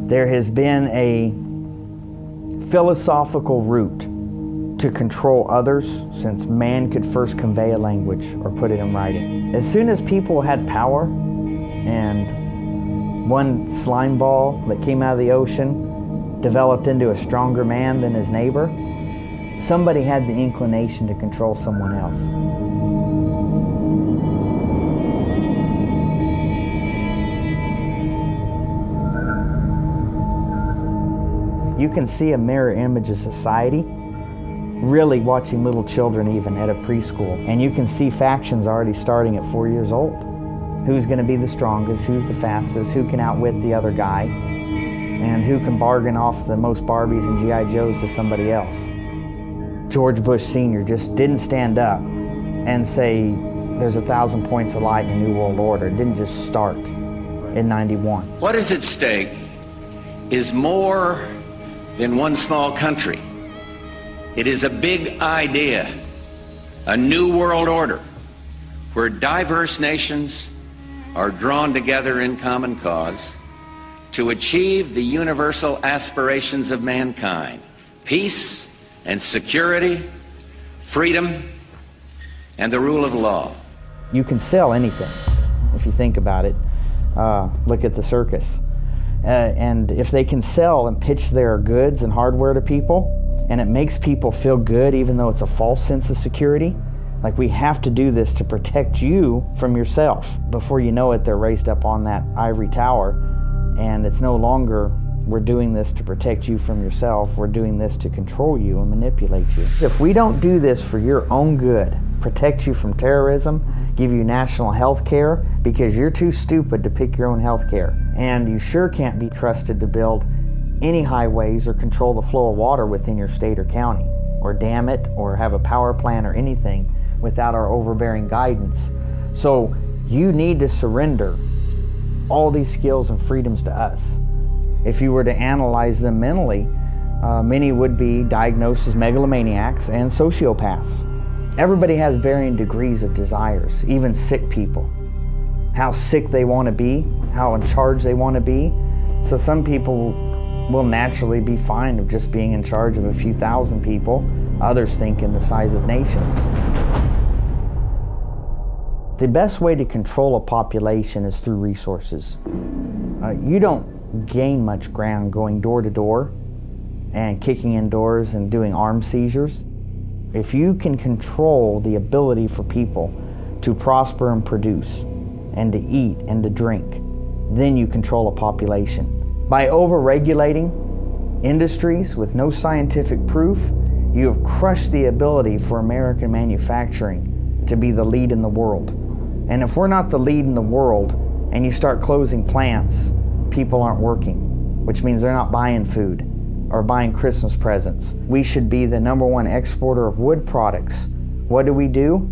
There has been a philosophical route to control others since man could first convey a language or put it in writing. As soon as people had power, and one slime ball that came out of the ocean developed into a stronger man than his neighbor, somebody had the inclination to control someone else. You can see a mirror image of society really watching little children even at a preschool. And you can see factions already starting at 4 years old. Who's going to be the strongest, who's the fastest, who can outwit the other guy, and who can bargain off the most Barbies and G.I. Joes to somebody else. George Bush Sr. just didn't stand up and say there's 1,000 points of light in a new world order. It didn't just start in '91. What is at stake is more than one small country. It is a big idea, a new world order, where diverse nations are drawn together in common cause to achieve the universal aspirations of mankind: peace and security, freedom, and the rule of law. You can sell anything, if you think about it. Look at the circus. And if they can sell and pitch their goods and hardware to people, and it makes people feel good even though it's a false sense of security, like we have to do this to protect you from yourself. Before you know it, they're raised up on that ivory tower, and it's no longer we're doing this to protect you from yourself, we're doing this to control you and manipulate you. If we don't do this for your own good, protect you from terrorism, give you national health care because you're too stupid to pick your own health care, and you sure can't be trusted to build any highways or control the flow of water within your state or county, or dam it, or have a power plant or anything without our overbearing guidance. So you need to surrender all these skills and freedoms to us. If you were to analyze them mentally, many would be diagnosed as megalomaniacs and sociopaths. Everybody has varying degrees of desires, even sick people. How sick they want to be, how in charge they want to be. So some people will naturally be fine of just being in charge of a few thousand people. Others think in the size of nations. The best way to control a population is through resources. You don't gain much ground going door to door and kicking in doors and doing armed seizures. If you can control the ability for people to prosper and produce and to eat and to drink, then you control a population. By over-regulating industries with no scientific proof, you have crushed the ability for American manufacturing to be the lead in the world. And if we're not the lead in the world and you start closing plants, people aren't working, which means they're not buying food or buying Christmas presents. We should be the #1 exporter of wood products. What do?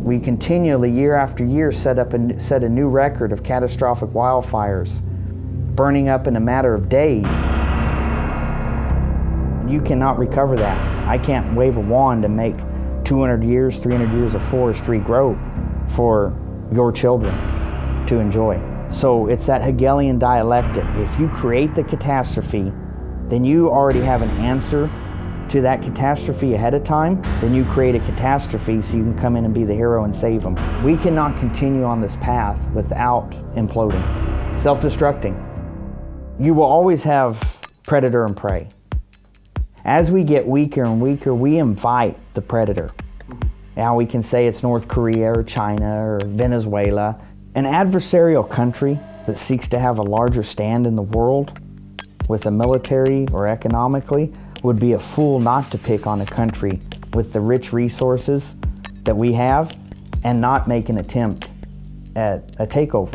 We continually, year after year, set a new record of catastrophic wildfires, burning up in a matter of days. You cannot recover that. I can't wave a wand and make 200 years, 300 years of forestry grow for your children to enjoy. So it's that Hegelian dialectic. If you create the catastrophe, then you already have an answer to that catastrophe ahead of time. Then you create a catastrophe so you can come in and be the hero and save them. We cannot continue on this path without imploding, self-destructing. You will always have predator and prey. As we get weaker and weaker, we invite the predator. Now we can say it's North Korea or China or Venezuela. An adversarial country that seeks to have a larger stand in the world with a military or economically would be a fool not to pick on a country with the rich resources that we have and not make an attempt at a takeover.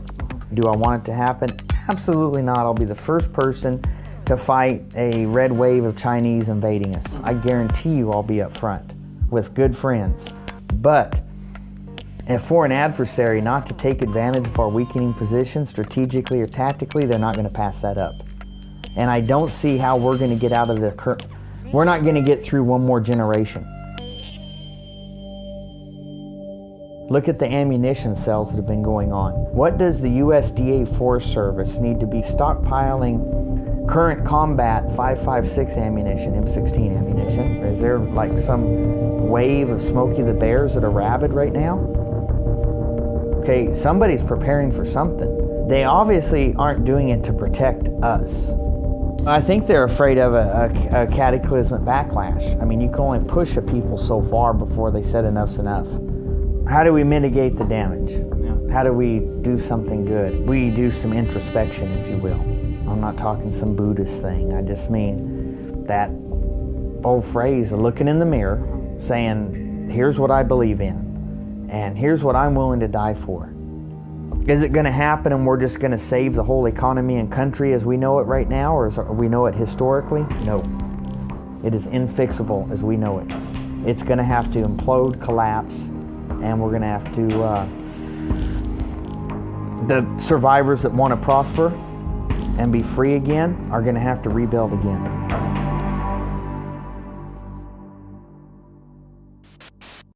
Do I want it to happen? Absolutely not. I'll be the first person to fight a red wave of Chinese invading us. I guarantee you I'll be up front with good friends. But if for an adversary not to take advantage of our weakening position strategically or tactically, they're not going to pass that up. And I don't see how we're going to get out of the current. We're not going to get through one more generation. Look at the ammunition sales that have been going on. What does the USDA Forest Service need to be stockpiling current combat 5.56 ammunition, M16 ammunition? Is there like some wave of Smokey the Bears that are rabid right now? Okay, somebody's preparing for something. They obviously aren't doing it to protect us. I think they're afraid of a cataclysmic backlash. I mean, you can only push a people so far before they said enough's enough. How do we mitigate the damage? How do we do something good? We do some introspection, if you will. I'm not talking some Buddhist thing. I just mean that old phrase of looking in the mirror, saying, here's what I believe in, and here's what I'm willing to die for. Is it going to happen and we're just going to save the whole economy and country as we know it right now, or as we know it historically? No. It is infixable as we know it. It's going to have to implode, collapse, and we're going to have to, the survivors that want to prosper and be free again are going to have to rebuild again.